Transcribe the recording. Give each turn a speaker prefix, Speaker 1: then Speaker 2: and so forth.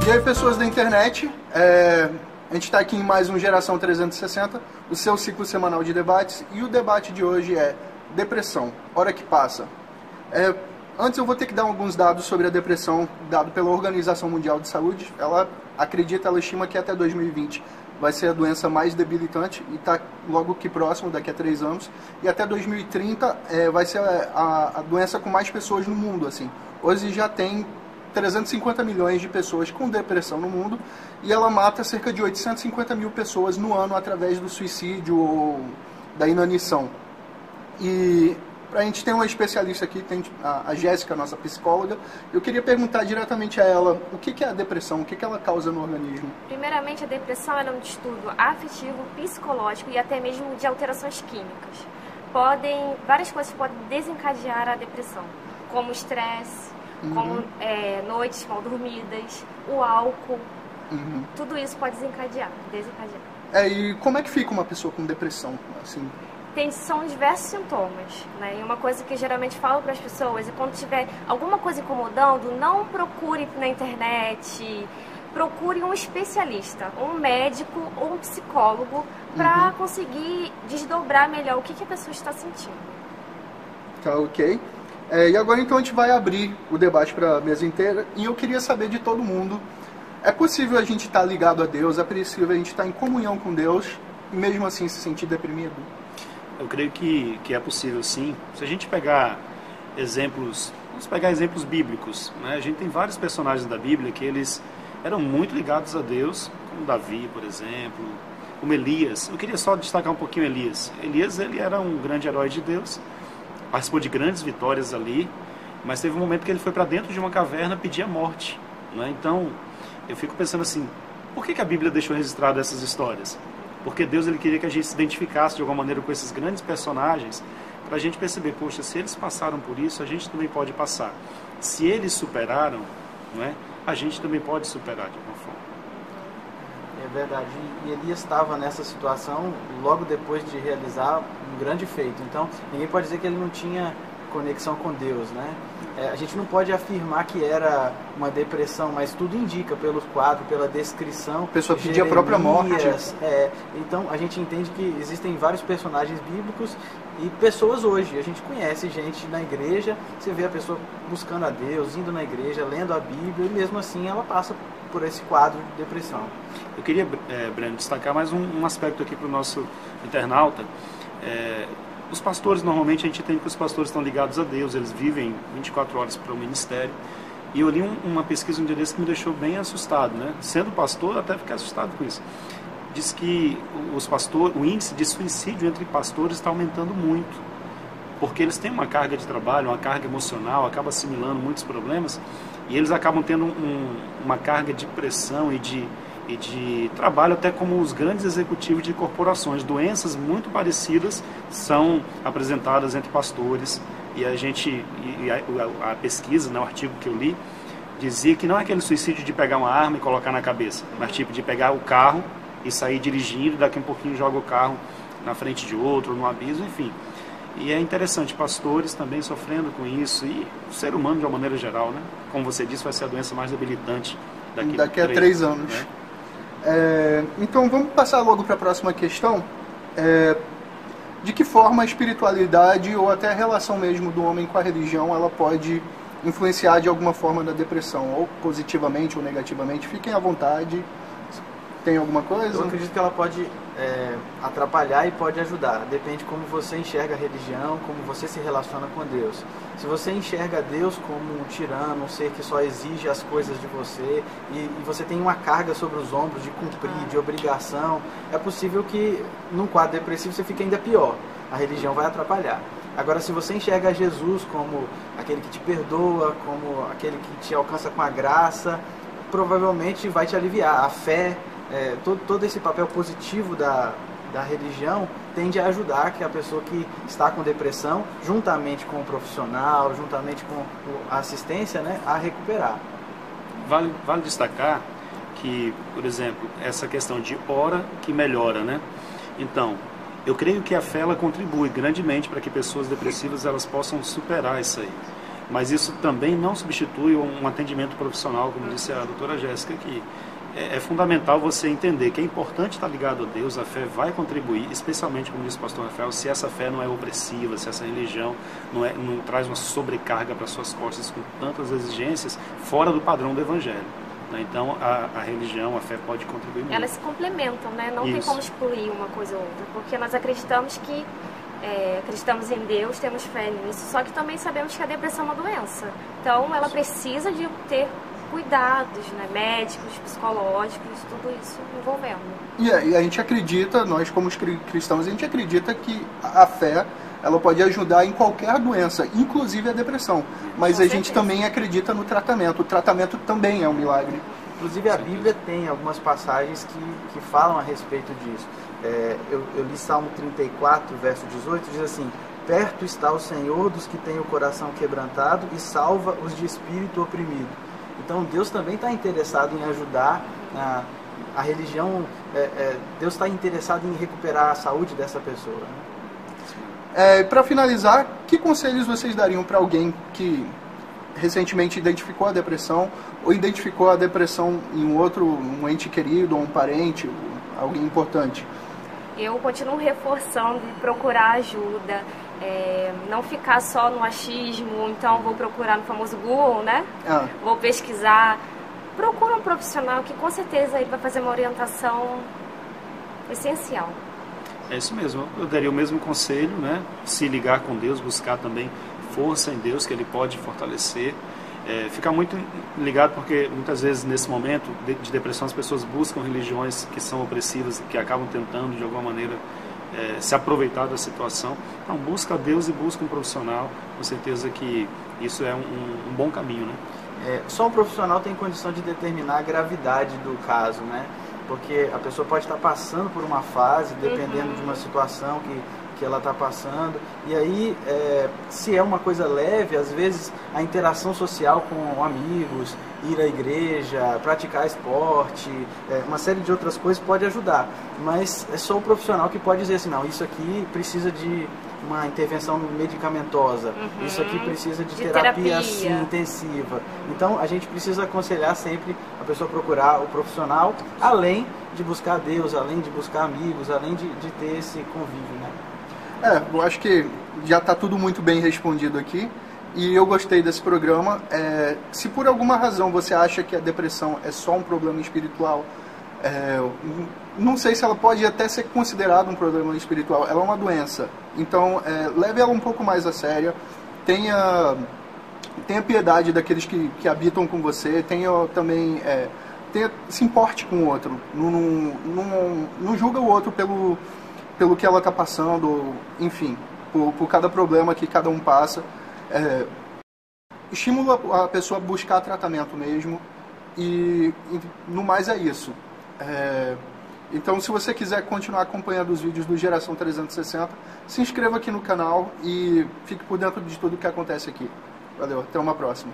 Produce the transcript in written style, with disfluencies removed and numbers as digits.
Speaker 1: E aí, pessoas da internet, a gente está aqui em mais um Geração 360, o seu ciclo semanal de debates, e o debate de hoje é depressão, hora que passa. Antes eu vou ter que dar alguns dados sobre a depressão, dado pela Organização Mundial de Saúde. Ela estima que até 2020 vai ser a doença mais debilitante e está logo que próximo, daqui a 3 anos. E até 2030 vai ser a doença com mais pessoas no mundo. Assim. Hoje já tem 350 milhões de pessoas com depressão no mundo e ela mata cerca de 850 mil pessoas no ano através do suicídio ou da inanição. E a gente tem uma especialista aqui, tem a Jéssica, nossa psicóloga. Eu queria perguntar diretamente a ela o que é a depressão, o que ela causa no organismo.
Speaker 2: Primeiramente, a depressão é um distúrbio afetivo, psicológico e até mesmo de alterações químicas. Várias coisas podem desencadear a depressão, como estresse, como noites mal dormidas, o álcool, tudo isso pode desencadear.
Speaker 1: E como é que fica uma pessoa com depressão? Assim?
Speaker 2: São diversos sintomas, né? E uma coisa que eu geralmente falo para as pessoas é quando tiver alguma coisa incomodando, não procure na internet, procure um especialista, um médico ou um psicólogo para conseguir desdobrar melhor o que a pessoa está sentindo.
Speaker 1: Tá, ok. E agora então a gente vai abrir o debate para a mesa inteira e eu queria saber de todo mundo, é possível a gente estar ligado a Deus, é possível a gente estar em comunhão com Deus e mesmo assim se sentir deprimido?
Speaker 3: Eu creio que é possível sim. Se a gente pegar exemplos, vamos pegar exemplos bíblicos, né? A gente tem vários personagens da Bíblia que eles eram muito ligados a Deus, como Davi, por exemplo, como Elias. Eu queria só destacar um pouquinho Elias. Elias, ele era um grande herói de Deus, participou de grandes vitórias ali, mas teve um momento que ele foi para dentro de uma caverna pedir a morte, né? Então, eu fico pensando assim, por que a Bíblia deixou registrado essas histórias? Porque Deus ele queria que a gente se identificasse de alguma maneira com esses grandes personagens, para a gente perceber, poxa, se eles passaram por isso, a gente também pode passar. Se eles superaram, não é? A gente também pode superar de alguma forma.
Speaker 4: É verdade. E Elias estava nessa situação logo depois de realizar um grande feito. Então, ninguém pode dizer que ele não tinha conexão com Deus, né? A gente não pode afirmar que era uma depressão, mas tudo indica pelos quadros, pela descrição.
Speaker 1: A pessoa pedia a própria morte.
Speaker 4: Então, a gente entende que existem vários personagens bíblicos e pessoas hoje. A gente conhece gente na igreja, você vê a pessoa buscando a Deus, indo na igreja, lendo a Bíblia, e mesmo assim ela passa por esse quadro de depressão.
Speaker 3: Eu queria, Breno, destacar mais um aspecto aqui para o nosso internauta. Os pastores, normalmente a gente entende que os pastores estão ligados a Deus, eles vivem 24 horas para o ministério. E eu li uma pesquisa um dia desse que me deixou bem assustado, né? Sendo pastor, até fiquei assustado com isso. Diz que o índice de suicídio entre pastores está aumentando muito, porque eles têm uma carga de trabalho, uma carga emocional, acabam assimilando muitos problemas, e eles acabam tendo uma carga de pressão e de trabalho até como os grandes executivos de corporações. Doenças muito parecidas são apresentadas entre pastores e a pesquisa, né, o artigo que eu li, dizia que não é aquele suicídio de pegar uma arma e colocar na cabeça, mas tipo de pegar o carro e sair dirigindo, daqui a um pouquinho joga o carro na frente de outro, no abismo, enfim. E é interessante, pastores também sofrendo com isso e o ser humano de uma maneira geral, né? Como você disse, vai ser a doença mais debilitante
Speaker 1: daqui a 3 anos. Né? Então vamos passar logo para a próxima questão. De que forma a espiritualidade ou até a relação mesmo do homem com a religião ela pode influenciar de alguma forma na depressão, ou positivamente ou negativamente? Fiquem à vontade. Tem alguma coisa?
Speaker 4: Eu acredito que ela pode atrapalhar e pode ajudar. Depende de como você enxerga a religião, como você se relaciona com Deus. Se você enxerga Deus como um tirano, um ser que só exige as coisas de você e você tem uma carga sobre os ombros de cumprir, de obrigação, é possível que num quadro depressivo você fique ainda pior. A religião vai atrapalhar. Agora, se você enxerga Jesus como aquele que te perdoa, como aquele que te alcança com a graça, provavelmente vai te aliviar. A fé, todo esse papel positivo da religião tende a ajudar que a pessoa que está com depressão, juntamente com o profissional, juntamente com a assistência, né, a recuperar.
Speaker 3: Vale destacar que, por exemplo, essa questão de hora que melhora, né? Então, eu creio que a fé ela contribui grandemente para que pessoas depressivas elas possam superar isso aí. Mas isso também não substitui um atendimento profissional, como disse a doutora Jéssica aqui. É fundamental você entender que é importante estar ligado a Deus, a fé vai contribuir, especialmente, como disse o pastor Rafael, se essa fé não é opressiva, se essa religião não traz uma sobrecarga para suas costas com tantas exigências fora do padrão do Evangelho. Então, a religião, a fé pode contribuir muito.
Speaker 2: Elas se complementam, né? Não tem como excluir uma coisa ou outra, porque nós acreditamos em Deus, temos fé nisso, só que também sabemos que a depressão é uma doença. Então, ela precisa de ter cuidados, né, médicos, psicológicos, tudo isso envolvendo.
Speaker 1: E a gente acredita, nós como cristãos, a gente acredita que a fé, ela pode ajudar em qualquer doença, inclusive a depressão. Mas a gente também acredita no tratamento. O tratamento também é um milagre.
Speaker 4: Inclusive a Bíblia tem algumas passagens que falam a respeito disso. Eu li Salmo 34, verso 18, diz assim: perto está o Senhor dos que têm o coração quebrantado e salva os de espírito oprimido. Então Deus também está interessado em ajudar a religião, Deus está interessado em recuperar a saúde dessa pessoa. Né?
Speaker 1: Para finalizar, que conselhos vocês dariam para alguém que recentemente identificou a depressão ou identificou a depressão em um ente querido ou um parente, alguém importante?
Speaker 2: Eu continuo reforçando de procurar ajuda, não ficar só no achismo, então vou procurar no famoso Google, né? Vou pesquisar. Procura um profissional que com certeza ele vai fazer uma orientação essencial.
Speaker 3: É isso mesmo, eu daria o mesmo conselho, né? Se ligar com Deus, buscar também força em Deus, que Ele pode fortalecer. Ficar muito ligado, porque muitas vezes nesse momento de depressão as pessoas buscam religiões que são opressivas e que acabam tentando de alguma maneira se aproveitar da situação. Então busca Deus e busca um profissional, com certeza que isso é um bom caminho, né?
Speaker 4: Só um profissional tem condição de determinar a gravidade do caso, né? Porque a pessoa pode estar passando por uma fase, dependendo de uma situação que ela está passando, e aí se é uma coisa leve, às vezes a interação social com amigos, ir à igreja, praticar esporte, uma série de outras coisas pode ajudar, mas é só o profissional que pode dizer assim, não, isso aqui precisa de uma intervenção medicamentosa, isso aqui precisa de terapia assim, intensiva. Então a gente precisa aconselhar sempre a pessoa procurar o profissional, além de buscar Deus, além de buscar amigos, além de ter esse convívio, né?
Speaker 1: Eu acho que já está tudo muito bem respondido aqui e eu gostei desse programa. Se por alguma razão você acha que a depressão é só um problema espiritual, não sei se ela pode até ser considerada um problema espiritual. Ela é uma doença, então leve ela um pouco mais a sério. Tenha piedade daqueles que habitam com você, se importe com o outro, não julga o outro pelo que ela está passando, enfim, por cada problema que cada um passa. Estimula a pessoa a buscar tratamento mesmo, e no mais é isso. Então, se você quiser continuar acompanhando os vídeos do Geração 360, se inscreva aqui no canal e fique por dentro de tudo que acontece aqui. Valeu, até uma próxima.